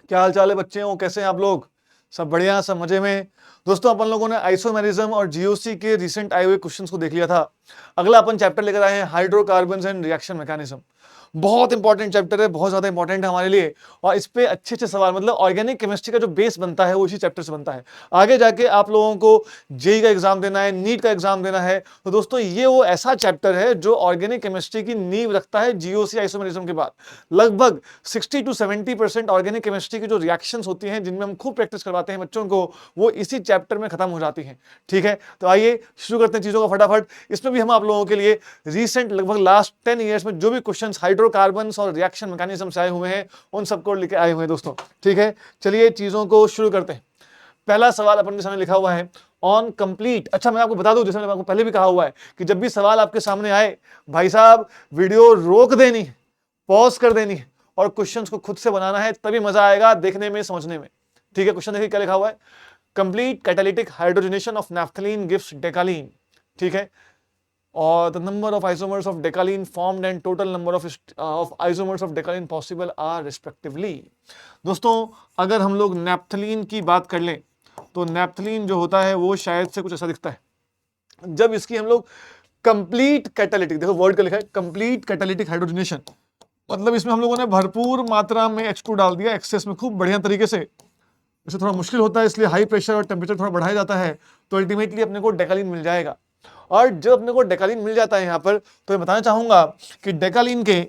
क्या हाल चाल है बच्चे, कैसे हैं आप लोग? सब बढ़िया, सब मजे में। दोस्तों अपन लोगों ने आइसोमेरिज्म और जीओसी के रिसेंट आए हुए क्वेश्चंस को देख लिया था। अगला अपन चैप्टर लेकर आए हैं हाइड्रोकार्बन्स एंड रिएक्शन मैकेनिज्म। बहुत इंपॉर्टेंट चैप्टर है, बहुत ज्यादा इंपॉर्टेंट है हमारे लिए। और इस पे अच्छे अच्छे सवाल, मतलब ऑर्गेनिक केमिस्ट्री का जो बेस बनता है वो इसी चैप्टर से बनता है। आगे जाके आप लोगों को जेई का एग्जाम देना है, नीट का एग्जाम देना है, तो दोस्तों ये वो ऐसा चैप्टर है जो ऑर्गेनिक केमिस्ट्री की नींव रखता है। जीओसी आइसोमेरिज्म के बाद लगभग 60 to 70% ऑर्गेनिक केमिस्ट्री की जो रिएक्शंस होती हैं, जिनमें हम खूब प्रैक्टिस करवाते हैं बच्चों को, वो इसी चैप्टर में खत्म हो जाती हैं। ठीक है, तो आइए शुरू करते हैं चीजों का फटाफट। इसमें भी हम आप लोगों के लिए रिसेंट लगभग लास्ट 10 ईयर्स में जो भी क्वेश्चंस हाइड्रोकार्बन्स और रिएक्शन मैकेनिज्म से आए हुए हैं उन सबको लेके आए हुए हैं दोस्तों। ठीक है, चलिए चीजों को शुरू करते हैं। पहला सवाल अपन के सामने लिखा हुआ है ऑन कंप्लीट। अच्छा, मैं आपको बता दूं, जैसे मैंने आपको पहले भी कहा हुआ है कि जब भी सवाल आपके सामने आए, भाई साहब वीडियो रोक देनी, पॉज कर देनी और क्वेश्चंस को खुद से बनाना है, तभी मजा आएगा देखने में, समझने में। ठीक है, क्वेश्चन देखिए क्या लिखा हुआ है। Complete catalytic hydrogenation of naphthalene gives decalin. ठीक है, और the number of isomers of decalene formed and total number of isomers of decalene possible are respectively। दोस्तों अगर हम लोग नैप्थलीन की बात कर लें तो नैप्थलीन जो होता है वो शायद से कुछ ऐसा दिखता है। जब इसकी हम लोग कंप्लीट कैटालिटिक, देखो वर्ड का लिखा है कंप्लीट कैटालिटिक हाइड्रोजनेशन, मतलब इसमें हम लोगों ने भरपूर मात्रा में H2 डाल दिया एक्सेस में, खूब बढ़िया तरीके से। इसे थोड़ा मुश्किल होता है, इसलिए हाई प्रेशर और टेम्परेचर थोड़ा बढ़ाया जाता है, तो अल्टीमेटली अपने को डेकालीन मिल जाएगा। और जब अपने को डेकालीन मिल जाता है यहां पर, तो मैं बताना चाहूंगा कि डेकालीन के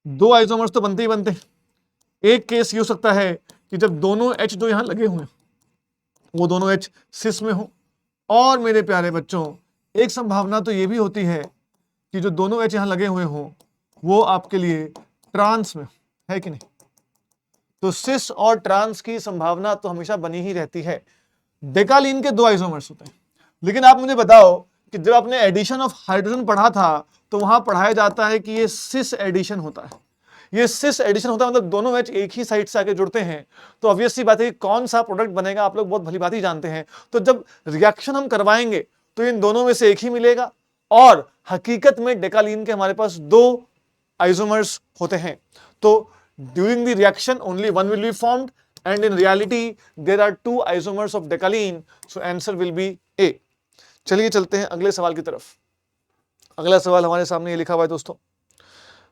दो आइसोमर्स तो बनते ही बनते हैं। एक केस ये हो सकता है कि जब दोनों H जो यहां लगे हुए वो दोनों H सिस में हो, और मेरे प्यारे बच्चों एक संभावना तो ये भी होती है कि जो दोनों H यहां लगे हुए हो वो आपके लिए ट्रांस में है कि नहीं। तो सिस और ट्रांस की संभावना तो हमेशा बनी ही रहती है। डेकालीन के दो आइसोमर्स होते हैं, लेकिन आप मुझे बताओ कि जब आपने एडिशन ऑफ हाइड्रोजन पढ़ा था तो वहां पढ़ाया जाता है कि ये सिस एडिशन होता है। ये सिस एडिशन होता है, मतलब दोनों H एक ही साइड से आके जुड़ते हैं, तो ऑब्वियस सी बात है कि कौन सा प्रोडक्ट बनेगा आप लोग बहुत भली बात ही जानते हैं। तो जब रिएक्शन हम करवाएंगे तो इन दोनों में से एक ही मिलेगा, और हकीकत में डेकालीन के हमारे पास दो आइसोमर्स होते हैं। तो during the reaction only one will be formed, and in reality there are two isomers of decalene, so answer will be A। चलिए चलते हैं अगले सवाल की तरफ। अगला सवाल हमारे सामने ये लिखा हुआ है दोस्तों,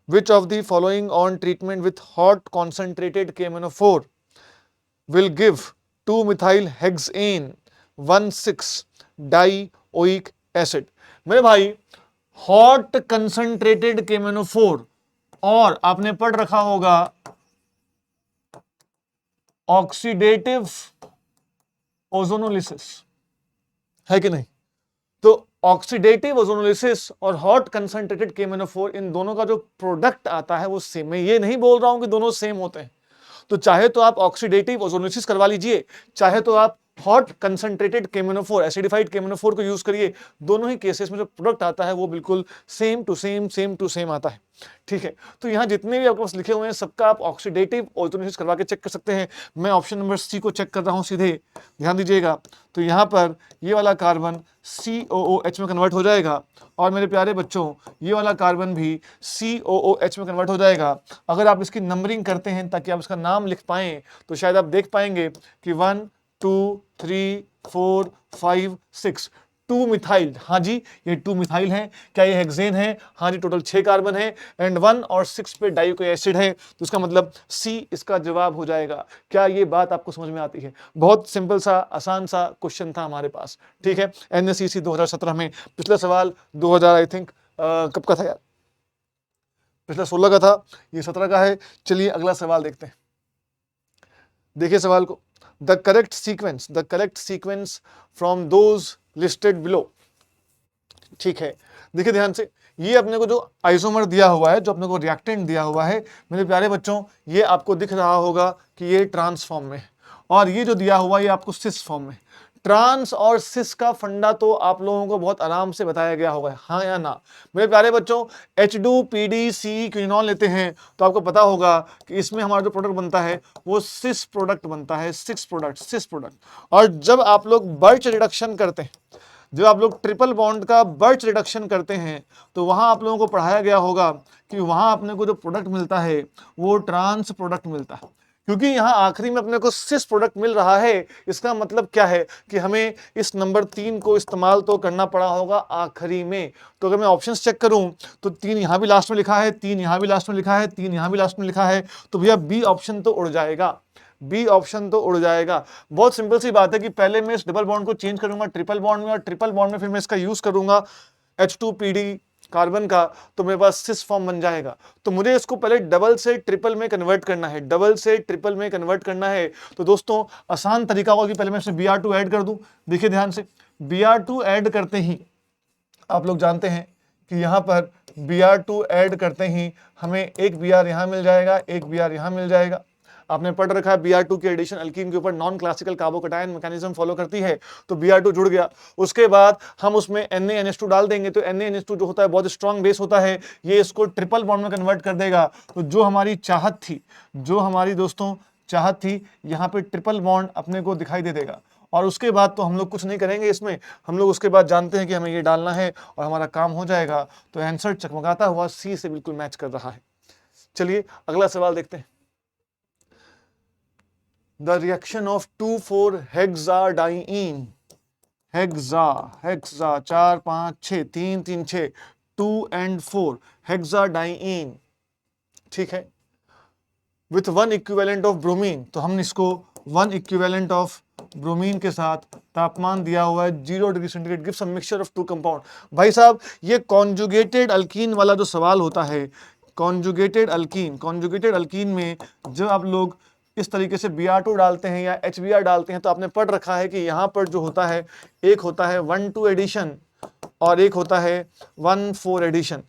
which of the following on treatment with hot concentrated KMnO4 will give 2-methyl hexane 1,6 dioic acid। मेरे भाई हॉट कंसंट्रेटेड KMnO4 और आपने पढ़ रखा होगा ऑक्सीडेटिव ओजोनोलिसिस, है कि नहीं। तो ऑक्सीडेटिव ओजोनोलिसिस और हॉट कंसंट्रेटेड KMnO4, इन दोनों का जो प्रोडक्ट आता है वो सेम। मैं ये नहीं बोल रहा हूं कि दोनों सेम होते हैं, तो चाहे तो आप ऑक्सीडेटिव ओजोनोलिसिस करवा लीजिए, चाहे तो आप hot concentrated KMnO4 acidified KMnO4 को यूज करिए, दोनों ही केसेस में जो प्रोडक्ट आता है वो बिल्कुल सेम टू सेम आता है। ठीक है, तो यहां जितने भी आपके पास लिखे हुए हैं सबका आप ऑक्सीडेटिव ओजोनोलिसिस करवा के चेक कर सकते हैं। मैं ऑप्शन नंबर सी को चेक कर रहा हूं सीधे, ध्यान दीजिएगा। तो यहां पर ये वाला कार्बन COOH में कन्वर्ट हो जाएगा, और मेरे प्यारे बच्चों ये वाला कार्बन भी COOH में कन्वर्ट हो जाएगा। अगर आप इसकी नंबरिंग करते हैं ताकि आप इसका नाम लिख पाएं, तो शायद आप देख पाएंगे कि 1 2 3 4 5 6 2 मिथाइल। हाँ जी, ये 2 मिथाइल है। क्या ये हेक्सेन है? हाँ जी, टोटल 6 कार्बन है, एंड 1 और 6 पे डाइयोइक एसिड है, तो इसका मतलब सी इसका जवाब हो जाएगा। क्या ये बात आपको समझ में आती है? बहुत सिंपल सा आसान सा क्वेश्चन था हमारे पास। ठीक है, NSEC 2017 में। पिछला सवाल 2000 आई थिंक कब का था यार, पिछला 16 का था, ये 17 का है। चलिए अगला सवाल देखते हैं। देखिए सवाल को, the correct sequence from those listed below. ठीक है, देखिए ध्यान से, ये अपने को जो आइसोमर दिया हुआ है, जो अपने को रिएक्टेंट दिया हुआ है, मेरे प्यारे बच्चों ये आपको दिख रहा होगा कि ये ट्रांस फॉर्म में, और ये जो दिया हुआ ये आपको सिस फॉर्म में। ट्रांस और सिस का फंडा तो आप लोगों को बहुत आराम से बताया गया होगा, हाँ या ना। मेरे प्यारे बच्चों H2PDC क्विनॉल लेते हैं तो आपको पता होगा कि इसमें हमारा जो प्रोडक्ट बनता है वो सिस प्रोडक्ट बनता है, सिस प्रोडक्ट। और जब आप लोग बर्च रिडक्शन करते हैं जब आप लोग ट्रिपल बॉन्ड का बर्च रिडक्शन करते हैं तो वहां आप लोगों को पढ़ाया गया होगा कि वहां अपने को जो प्रोडक्ट मिलता है वो ट्रांस प्रोडक्ट मिलता है। क्योंकि यहाँ आखिरी में अपने को सिस प्रोडक्ट मिल रहा है, इसका मतलब क्या है कि हमें इस नंबर 3 को इस्तेमाल तो करना पड़ा होगा आखिरी में। तो अगर मैं ऑप्शंस चेक करूं तो 3 यहाँ भी लास्ट में लिखा है, 3 यहाँ भी लास्ट में लिखा है, 3 यहाँ भी लास्ट में लिखा है, तो भैया बी ऑप्शन तो उड़ जाएगा, बी ऑप्शन तो उड़ जाएगा। बहुत सिंपल सी बात है कि पहले मैं इस डबल बॉन्ड को चेंज करूंगा ट्रिपल बॉन्ड में, और ट्रिपल बॉन्ड में फिर मैं इसका यूज करूंगा H2PD कार्बन का, तो मेरे पास सिस फॉर्म बन जाएगा। तो मुझे इसको पहले डबल से ट्रिपल में कन्वर्ट करना है, डबल से ट्रिपल में कन्वर्ट करना है। तो दोस्तों आसान तरीका होगा कि पहले मैं इसमें Br2 ऐड कर दूं। देखिए ध्यान से, Br2 ऐड करते ही आप लोग जानते हैं कि यहाँ पर Br2 ऐड करते ही हमें एक Br यहाँ मिल जाएगा, एक Br यहाँ मिल जाएगा। आपने पढ़ रखा है Br2 की एडिशन अल्कीन के ऊपर non classical carbocation mechanism follow करती है, तो Br2 जुड़ गया। उसके बाद हम उसमें NaNH2 डाल देंगे, तो NaNH2 जो होता है बहुत स्ट्रॉन्ग बेस होता है, ये इसको ट्रिपल बॉन्ड में कन्वर्ट कर देगा। तो जो हमारी चाहत थी, जो हमारी दोस्तों चाहत थी, यहाँ पे ट्रिपल बॉन्ड अपने को दिखाई दे देगा। और उसके बाद तो हम लोग कुछ नहीं करेंगे इसमें, हम लोग उसके बाद जानते हैं कि हमें ये डालना है और हमारा काम हो जाएगा। तो आंसर चकमकाता हुआ सी से बिल्कुल मैच कर रहा है। चलिए अगला सवाल देखते हैं। The reaction of 2,4-hexadiene, hexa 4 5 6 3 3 6 2 and 4 हेक्साडाइइन, ठीक है, विथ 1 इक्विवेलेंट ऑफ ब्रोमीन। तो हम इसको 1 इक्विवेलेंट ऑफ ब्रोमीन के साथ तापमान दिया हुआ है 0 degree centigrade, gives a mixture of 2 compound. भाई साहब ये कॉन्जुगेटेड अल्कीन वाला जो सवाल होता है, कॉन्जुगेटेड अल्कीन में जब आप लोग इस तरीके से Br2 डालते हैं या HBr डालते हैं, तो आपने पढ़ रखा है कि यहाँ पर जो होता है, एक होता है 1,2 एडिशन और एक होता है 1,4 एडिशन।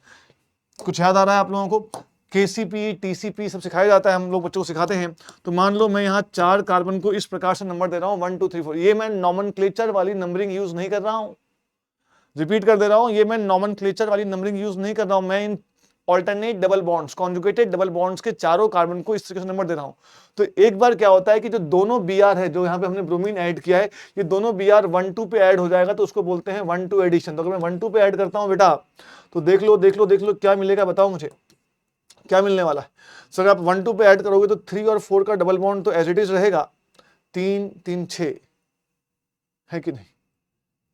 कुछ याद आ रहा है आप लोगों को? KCP TCP सब सिखाया जाता है, हम लोग बच्चों को सिखाते हैं। तो मान लो मैं यहाँ 4 कार्बन को इस प्रकार से नंबर दे रहा हूँ 1 2 3 4। ये मैं नॉमेनक्लेचर वाली नंबरिंग यूज नहीं कर रहा हूँ, रिपीट कर दे रहा हूँ, ये मैं नॉमेनक्लेचर वाली नंबरिंग यूज नहीं कर रहा हूँ। मैं इन alternate double bonds, conjugated double bonds के चारों कार्बन को इस तरीके से नंबर दे रहा हूं। तो एक बार क्या होता है कि जो दोनों Br है, जो यहाँ पे हमने ब्रोमीन ऐड किया है, ये दोनों Br 1 2 पे ऐड हो जाएगा, तो उसको बोलते हैं 1 2 एडिशन। तो अगर मैं 1 2 पे ऐड करता हूं बेटा, तो देख लो क्या मिलेगा, बताओ मुझे क्या मिलने वाला है। सर आप 1 2 पे ऐड करोगे तो 3 और 4 का डबल बॉन्ड तो एज इट इज रहेगा, 3 3 6 है कि नहीं?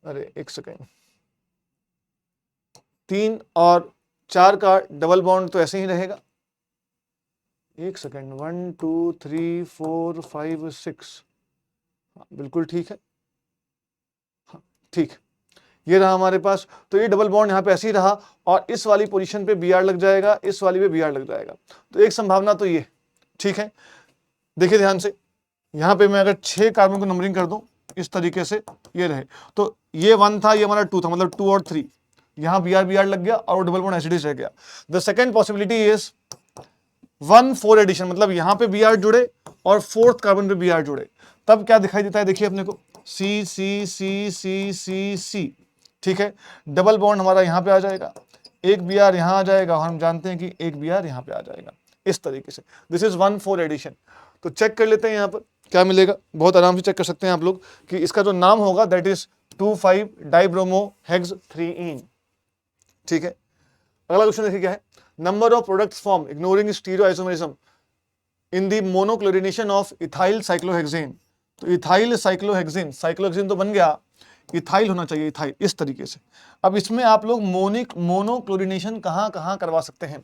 अरे एक सेकेंड, 3 और 4 का डबल बॉन्ड तो ऐसे ही रहेगा। एक सेकेंड, 1 2 3 4 5 6, बिल्कुल ठीक है, हाँ ठीक, ये रहा हमारे पास। तो ये डबल बॉन्ड यहाँ पे ऐसे ही रहा और इस वाली पोजीशन पे Br लग जाएगा, इस वाली पे Br लग जाएगा। तो एक संभावना तो ये, ठीक है। देखिए ध्यान से, यहाँ पे मैं अगर 6 कार्बन को नंबरिंग कर दूं इस तरीके से, ये रहे, तो ये 1 था, ये हमारा 2 था, मतलब 2 और 3, यहाँ Br लग गया और डबल बॉन्ड एसिडिस रह गया। The second possibility is 1 4 addition, मतलब यहाँ पे Br जुड़े और 4th कार्बन पे Br जुड़े, तब क्या दिखाई देता है? देखिए अपने को C C C C C C, ठीक है, डबल बॉन्ड हमारा यहाँ पे आ जाएगा, एक Br यहाँ आ जाएगा और हम जानते हैं कि एक Br यहाँ पे आ जाएगा, इस तरीके से। This is 1 4 addition. तो चेक कर लेते हैं यहाँ पर क्या मिलेगा, बहुत आराम से चेक कर सकते हैं आप लोग कि इसका जो नाम होगा दैट इज 2,5 डाइब्रोमो हेक्स 3इन, ठीक है। अगला क्वेश्चन देखिए क्या है, number of products form ignoring stereoisomerism in the monochlorination of ethyl cyclohexane. तो इथाइल साइक्लोहेक्सेन, साइक्लोहेक्सेन तो बन गया, इथाइल होना चाहिए, इथाइल, इस तरीके से। अब इसमें आप लोग मोनोक्लोरिनेशन कहाँ करवा सकते हैं?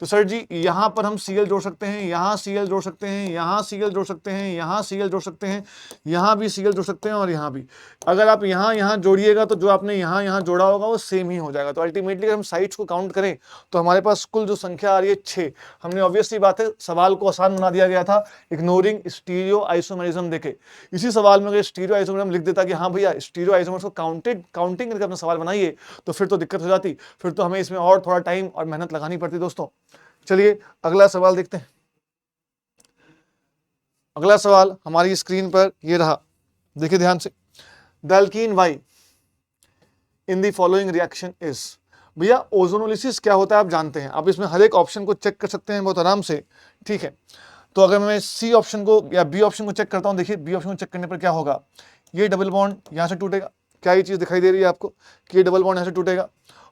तो सर जी यहाँ पर हम Cl जोड़ सकते हैं, यहाँ Cl जोड़ सकते हैं, यहाँ Cl जोड़ सकते हैं, यहाँ Cl जोड़ सकते हैं, यहाँ भी Cl जोड़ सकते हैं और यहाँ भी। अगर आप यहाँ जोड़िएगा तो जो आपने यहाँ जोड़ा होगा वो सेम ही हो जाएगा। तो अल्टीमेटली अगर हम साइड्स को काउंट करें तो हमारे पास कुल जो संख्या आ रही है 6। हमने ऑब्वियसली बात है सवाल को आसान बना दिया गया था इग्नोरिंग स्टीरियो आइसोमेरिज्म देके। इसी सवाल में अगर स्टीरियो आइसोमेरिज्म लिख देता कि हाँ भैया स्टीरियो आइसोमर्स को काउंटिंग करके अपना सवाल बनाइए, तो फिर तो दिक्कत हो जाती, फिर तो हमें इसमें और थोड़ा टाइम और मेहनत लगानी पड़ती दोस्तों। चलिए अगला सवाल देखते हैं। अगला सवाल हमारी स्क्रीन पर ये रहा, देखिए ध्यान से, the alkyne Y in the following reaction is. भैया ओजोनोलिसिस क्या होता है आप जानते हैं, आप इसमें हर एक ऑप्शन को चेक कर सकते हैं बहुत आराम से, ठीक है। तो अगर मैं C ऑप्शन को या B ऑप्शन को चेक करता हूं, देखिए B ऑप्शन को चेक करने पर क्या होगा, ये डबल बॉन्ड यहां से टूटेगा, क्या ये चीज दिखाई दे रही है आपको कि ये डबल बॉन्ड यहाँ से टूटेगा,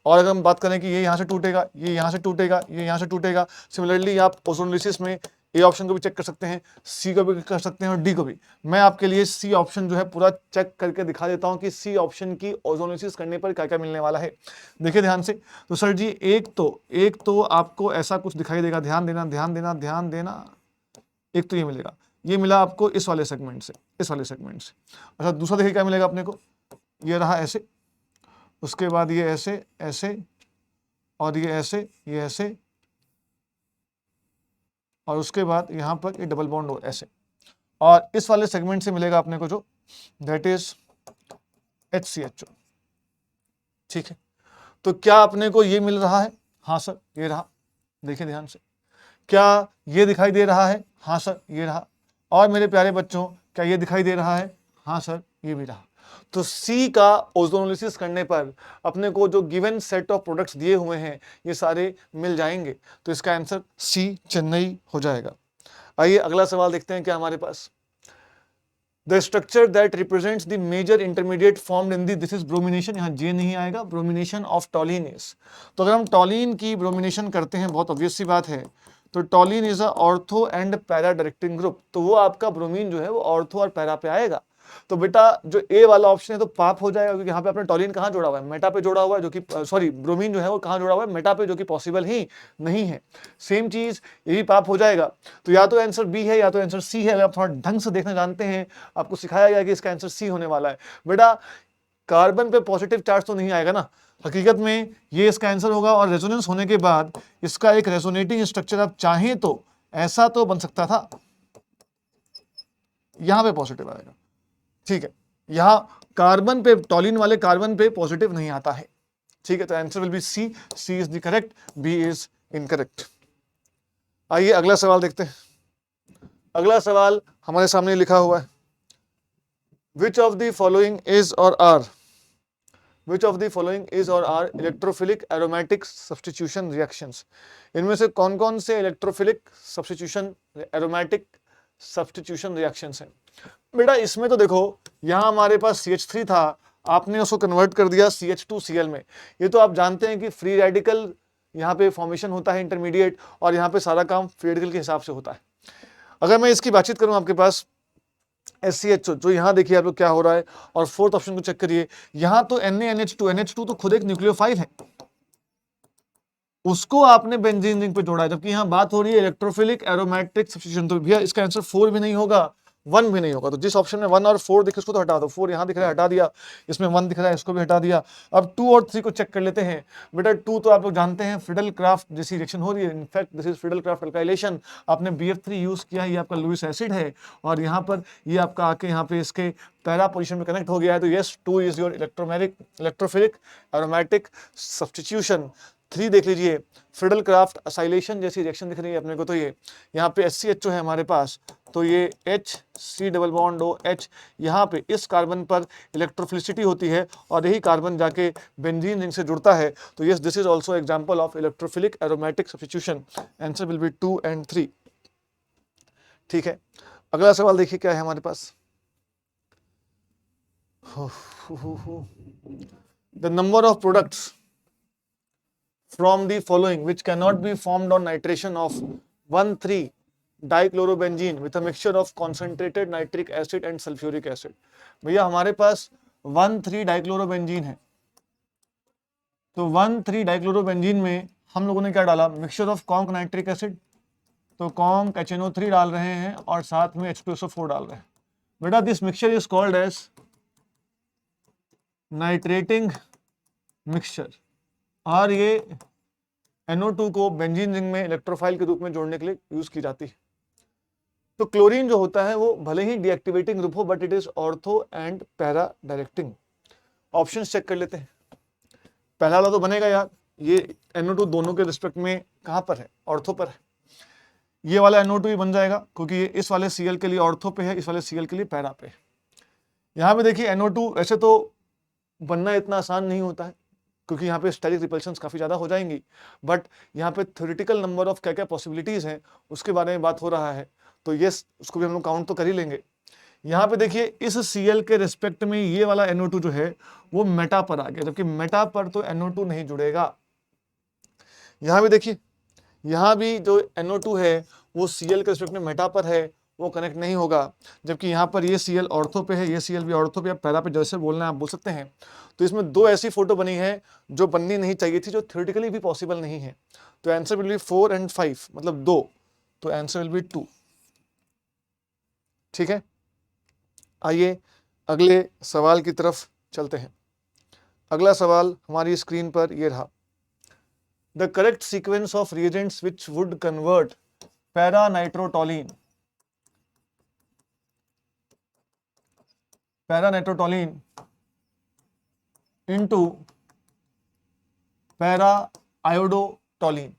और अगर हम बात करें कि ये यहाँ से टूटेगा, ये यहाँ से टूटेगा, ये यहाँ से टूटेगा। सिमिलरली आप ओजोनोलिसिस में ए ऑप्शन को भी चेक कर सकते हैं, सी को भी कर सकते हैं और डी को भी। मैं आपके लिए सी ऑप्शन जो है पूरा चेक करके दिखा देता हूं कि सी ऑप्शन की ओजोनोलिसिस करने पर क्या क्या मिलने वाला है। देखिए ध्यान से, तो सर जी एक तो आपको ऐसा कुछ दिखाई देगा, ध्यान देना ध्यान देना ध्यान देना। एक तो ये मिलेगा, ये मिला आपको इस वाले सेगमेंट से, इस वाले सेगमेंट से। अच्छा दूसरा देखिए क्या मिलेगा अपने को, ये रहा ऐसे, उसके बाद ये ऐसे ऐसे, और ये ऐसे, ये ऐसे, और उसके बाद यहाँ पर ये डबल बॉन्ड हो ऐसे, और इस वाले सेगमेंट से मिलेगा अपने को जो दैट इज HCHO। ठीक है, तो क्या अपने को ये मिल रहा है? हाँ सर ये रहा, देखिए ध्यान से। क्या ये दिखाई दे रहा है? हाँ सर ये रहा। और मेरे प्यारे बच्चों क्या ये दिखाई दे रहा है? हाँ सर ये भी रहा। तो सी का ओजोनोलिसिस करने पर अपने को जो गिवन सेट ऑफ प्रोडक्ट्स दिए हुए हैं ये सारे मिल जाएंगे, तो इसका आंसर सी चेन्नई हो जाएगा। आइए अगला सवाल देखते हैं क्या हमारे पास। The structure that represents the major intermediate formed in this is bromination, यहाँ जे नहीं आएगा, ब्रोमिनेशन ऑफ टॉलिन इज। तो अगर हम टॉलिन की ब्रोमिनेशन करते हैं, बहुत ऑब्वियस सी बात है, तो टॉलिन is a ortho and para directing group, तो वो आपका ब्रोमीन जो है वो ऑर्थो और पैरा पे आएगा। तो बेटा जो ए वाला ऑप्शन है तो पाप हो जाएगा, क्योंकि यहाँ पे अपने टॉलिन कहाँ जोड़ा हुआ है? मेटा पे जोड़ा हुआ है, जो कि सॉरी ब्रोमीन जो है वो कहाँ जोड़ा हुआ है? मेटा पे, जो कि पॉसिबल ही नहीं है। सेम चीज ये भी पाप हो जाएगा। तो या तो आंसर बी है या तो आंसर सी है। अगर आप थोड़ा ढंग से देखना जानते हैं, आपको सिखाया गया कि इसका आंसर सी होने वाला है। बेटा कार्बन पे पॉजिटिव चार्ज तो नहीं आएगा ना, हकीकत में ये इसका आंसर होगा। और रेजोनेंस होने के बाद इसका एक रेजोनेटिंग स्ट्रक्चर आप चाहें तो ऐसा तो बन सकता था, यहां पे पॉजिटिव आएगा। ठीक है, यहां कार्बन पे, टॉलिन वाले कार्बन पे पॉजिटिव नहीं आता है। ठीक है, तो answer will be C, C is the correct, B is incorrect. आइए अगला सवाल देखते हैं। अगला सवाल हमारे सामने लिखा हुआ है, which of the following is और are, Which of the following is or are electrophilic aromatic substitution reactions? इनमें से कौन कौन से electrophilic substitution aromatic substitution reactions हैं? बेटा इसमें तो देखो, यहाँ हमारे पास CH3 था, आपने उसको कन्वर्ट कर दिया CH2Cl में। ये तो आप जानते हैं कि फ्री रेडिकल यहाँ पे फॉर्मेशन होता है इंटरमीडिएट, और यहाँ पे सारा काम फ्री रेडिकल के हिसाब से होता है। अगर मैं इसकी बातचीत करूँ आपके पास SCHO, जो यहाँ देखिए आप लोग क्या हो रहा है, और फोर्थ ऑप्शन को चेक करिए, यहाँ तो NaNH2 तो खुद एक न्यूक्लियोफाइल है, उसको आपने बेंजीन रिंग पे जोड़ा है, जबकि यहाँ बात हो रही है इलेक्ट्रोफिलिक एरोमेटिक सब्स्टिट्यूशन। तो भैया इसका आंसर 4 भी नहीं होगा, 1 भी नहीं होगा। तो जिस ऑप्शन में 1 और 4 दिखे उसको तो हटा दो, 4 यहाँ दिख रहा है हटा दिया, इसमें 1 दिख रहा है इसको भी हटा दिया। अब 2 और 3 को चेक कर लेते हैं। बेटा 2 तो आप लोग जानते हैं फ्रिडल क्राफ्ट जैसी रिएक्शन हो रही है, in fact this is Friedel Crafts alkylation. आपने BF3 यूज किया है, ये आपका लुईस एसिड है, और यहाँ पर ये आपका आके यहाँ पे इसके पैरा पोजीशन में कनेक्ट हो गया है। तो yes 2 is your electrophilic aromatic substitution. 3 देख लीजिए, फ्रिडल क्राफ्ट असाइलेशन जैसी रिएक्शन दिख रही है अपने को। तो ये यहाँ पे SCHO है हमारे पास, तो ये HC डबल बॉन्ड OH, यहाँ पे इस कार्बन पर इलेक्ट्रोफिलिसिटी होती है और यही कार्बन जाके बेंजीन रिंग से जुड़ता है। तो yes this is also example of electrophilic aromatic substitution. Answer will B 2 and 3। ठीक है, अगला सवाल देखिए क्या है हमारे पास। The number of products from the following which cannot be formed on nitration of 1,3-dichlorobenzene with a mixture of concentrated nitric acid and sulfuric acid। भैया हमारे पास 1,3-डाइक्लोरोबेंजीन है, तो 1,3-डाइक्लोरोबेंजीन में हम लोगों ने क्या डाला? Mixture of conc nitric acid, तो कॉन्क HNO3 डाल रहे हैं और साथ में H2SO4 डाल रहे हैं। बेटा this mixture is called as nitrating mixture, और ये NO2 को बेंजीन रिंग में इलेक्ट्रोफाइल के रूप में जोड़ने के लिए यूज की जाती है। तो क्लोरीन जो होता है वो भले ही डीएक्टिवेटिंग ग्रुप हो, but it is ortho and para directing. Options check कर लेते हैं। पहला वाला तो बनेगा यार, ये NO2 दोनों के रिस्पेक्ट में कहां पर है? ऑर्थो पर है। ये वाला NO2 भी बन जाएगा क्योंकि ये इस वाले Cl के लिए ऑर्थो पे है, इस वाले Cl के लिए पैरा पे है। यहाँ पे देखिए NO2 ऐसे तो बनना इतना आसान नहीं होता है, क्योंकि यहाँ पे स्टेरिक रिपल्शंस काफ़ी ज़्यादा हो जाएंगी, बट यहाँ पे थ्योरेटिकल नंबर ऑफ क्या क्या पॉसिबिलिटीज़ हैं उसके बारे में बात हो रहा है। तो यस उसको भी हम लोग काउंट तो कर ही लेंगे। यहाँ पे देखिए इस Cl के रिस्पेक्ट में ये वाला NO2 जो है वो मेटा पर आ गया, जबकि मेटा पर तो NO2 नहीं जुड़ेगा। यहाँ भी देखिए, यहाँ भी जो NO2 है वो Cl के रिस्पेक्ट में मेटा पर है, वो कनेक्ट नहीं होगा, जबकि यहाँ पर ये Cl ऑर्थो पे है, ये Cl भी ऑर्थो पे, पैरा पे, जैसे बोलना है आप बोल सकते हैं। तो इसमें दो ऐसी फोटो बनी है जो बननी नहीं चाहिए थी, जो थ्योरेटिकली भी पॉसिबल नहीं है। तो आंसर विल बी 4 and 5, मतलब 2, तो आंसर विल बी 2। ठीक है, आइए अगले सवाल की तरफ चलते हैं। अगला सवाल हमारी स्क्रीन पर ये रहा। The correct sequence of reagents which would convert para nitrotoluene into para iodotoluene.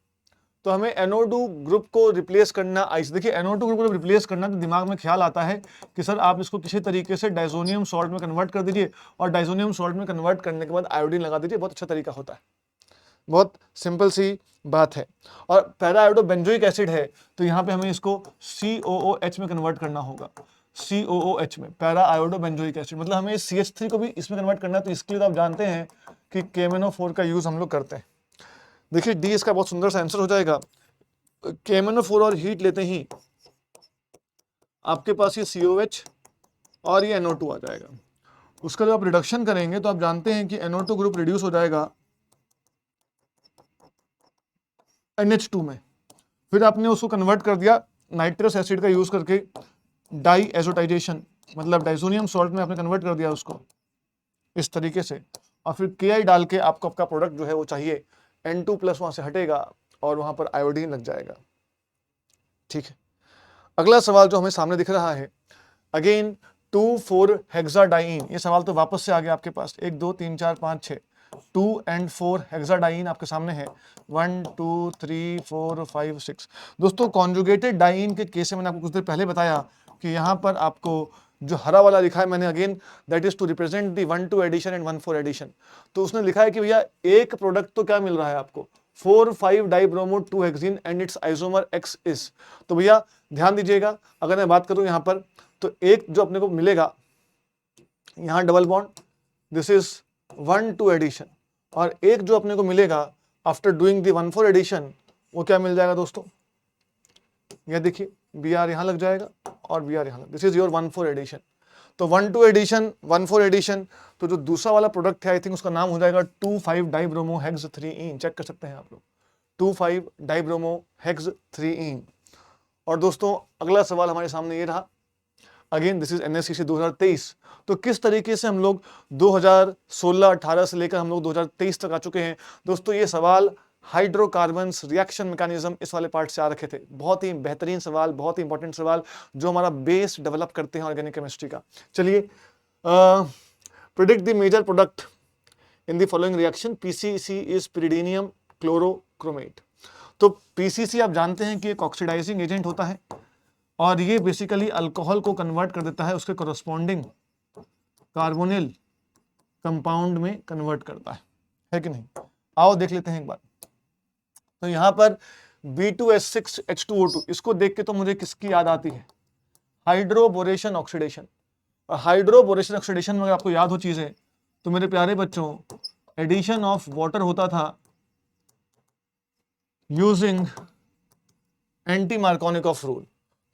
तो हमें NO2 ग्रुप को रिप्लेस करना, देखिए NO2 ग्रुप को रिप्लेस करना, तो दिमाग में ख्याल आता है कि सर आप इसको किसी तरीके से डाइजोनियम सॉल्ट में कन्वर्ट कर दीजिए, और डाइजोनियम सॉल्ट में कन्वर्ट करने के बाद आयोडीन लगा दीजिए, बहुत अच्छा तरीका होता है। बहुत सिंपल सी बात है। और पैराआयोडो बेंजोइक एसिड है, तो यहाँ पे हमें इसको COOH में कन्वर्ट करना होगा, COOH में, पैराआयोडो बेंजोइक एसिड, मतलब हमें CH3 को भी इसमें कन्वर्ट करना है। तो इसके लिए तो आप जानते हैं कि KMnO4 का यूज हम लोग करते हैं। देखिए डी इसका बहुत सुंदर सा आंसर हो जाएगा। KMnO4 और हीट लेते ही आपके पास ये COH और ये NO2 आ जाएगा। उसका जब आप रिडक्शन करेंगे तो आप जानते हैं कि NO2 ग्रुप रिड्यूस हो जाएगा NH2 में। फिर आपने उसको कन्वर्ट कर दिया नाइट्रस एसिड का यूज करके, डाई एजोटाइजेशन, मतलब डाइजोनियम सॉल्ट में आपने कन्वर्ट कर दिया उसको इस तरीके से, और फिर Ki डाल के आपको आपका प्रोडक्ट जो है वो चाहिए, N2+ वहां से हटेगा और वहां पर आयोडीन लग जाएगा। ठीक है, अगला सवाल जो हमें सामने दिख रहा है, अगेन 2,4-हेक्साडाइन। ये सवाल तो वापस से आ गया आपके पास, 1 2 3 4 5 6, 2 and 4 हेक्साडाइन आपके सामने है, 1 2 3 4 5 6। दोस्तों कॉन्जुगेटेड डाइन के केस में मैंने आपको कुछ देर पहले बताया कि यहाँ पर आपको जो हरा वाला लिखा है मैंने, again that is to represent the 1,2 addition and 1,4 addition. तो उसने लिखा है कि भैया एक प्रोडक्ट तो क्या मिल रहा है आपको, 4,5 dibromo 2 hexene and it's isomer X is. तो भैया ध्यान दीजिएगा, अगर मैं बात करूं यहाँ पर, तो एक जो अपने को मिलेगा यहाँ double bond, this is 1,2 addition, और एक जो अपने को मिलेगा आफ्टर डूइंग दी 1,4 एडिशन, वो क्या मिल जाएगा दोस्तों, यह देखिए Br यहाँ लग जाएगा और Br यहाँ लग, दिस इज योर 1,4 एडिशन। तो 1,2 एडिशन 1,4 एडिशन, तो जो दूसरा वाला प्रोडक्ट है आई थिंक उसका नाम हो जाएगा 2,5 डाइब्रोमो हेक्स 3इन। चेक कर सकते हैं आप लोग, 2,5 डाइब्रोमो हेक्स 3इन। और दोस्तों अगला सवाल हमारे सामने ये रहा, अगेन दिस इज NSCC 2023। तो किस तरीके से हम लोग 2016-18 से लेकर हम लोग 2023 तक आ चुके हैं। दोस्तों ये सवाल हाइड्रोकार्बन्स रिएक्शन मैकेनिज्म इस वाले पार्ट से आ रखे थे। बहुत ही बेहतरीन सवाल, बहुत ही इंपॉर्टेंट सवाल, जो हमारा बेस डेवलप करते हैं ऑर्गेनिक केमिस्ट्री का। चलिए, predict the major product in the following reaction, PCC is pyridinium chlorochromate. तो PCC आप जानते हैं कि एक ऑक्सीडाइजिंग एजेंट होता है, और ये बेसिकली अल्कोहल को कन्वर्ट कर देता है, उसके कोरस्पॉन्डिंग कार्बोनिल कंपाउंड में कन्वर्ट करता है कि नहीं। आओ देख लेते हैं एक बार। तो यहां पर B2S6H2O2, इसको देख के तो मुझे किसकी याद आती है, हाइड्रोबोरेशन ऑक्सीडेशन। और हाइड्रोबोरेशन ऑक्सीडेशन में अगर आपको याद हो चीजें, तो मेरे प्यारे बच्चों एडिशन ऑफ वाटर होता था यूजिंग एंटी मार्कोनिकॉफ रूल।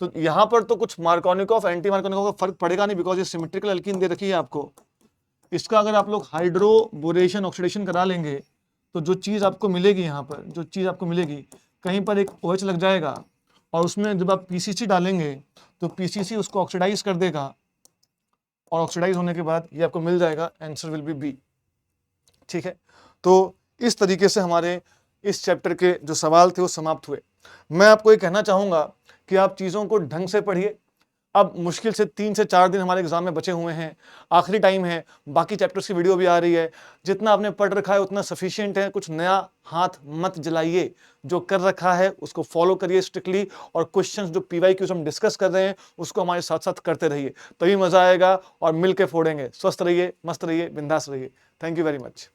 तो यहां पर तो कुछ मार्कोनिकॉफ एंटी मार्कोनिकॉफ का फर्क पड़ेगा नहीं, बिकॉज ये सिमेट्रिकल एल्कीन दे रखी है आपको। इसका अगर आप लोग हाइड्रोबोरेशन ऑक्सीडेशन करा लेंगे, तो जो चीज आपको मिलेगी, यहाँ पर जो चीज आपको मिलेगी, कहीं पर एक OH लग जाएगा, और उसमें जब आप PCC डालेंगे तो PCC उसको ऑक्सीडाइज कर देगा, और ऑक्सीडाइज होने के बाद ये आपको मिल जाएगा, आंसर विल बी B। ठीक है, तो इस तरीके से हमारे इस चैप्टर के जो सवाल थे वो समाप्त हुए। मैं आपको ये कहना चाहूंगा कि आप चीजों को ढंग से पढ़िए। अब मुश्किल से 3 से 4 दिन हमारे एग्जाम में बचे हुए हैं, आखिरी टाइम है, बाकी चैप्टर्स की वीडियो भी आ रही है। जितना आपने पढ़ रखा है उतना सफिशिएंट है, कुछ नया हाथ मत जलाइए, जो कर रखा है उसको फॉलो करिए स्ट्रिक्टली, और क्वेश्चंस जो PYQs हम डिस्कस कर रहे हैं उसको हमारे साथ साथ करते रहिए, तभी मजा आएगा और मिल के फोड़ेंगे। स्वस्थ रहिए, मस्त रहिए, बिंदास रहिए। Thank you very much.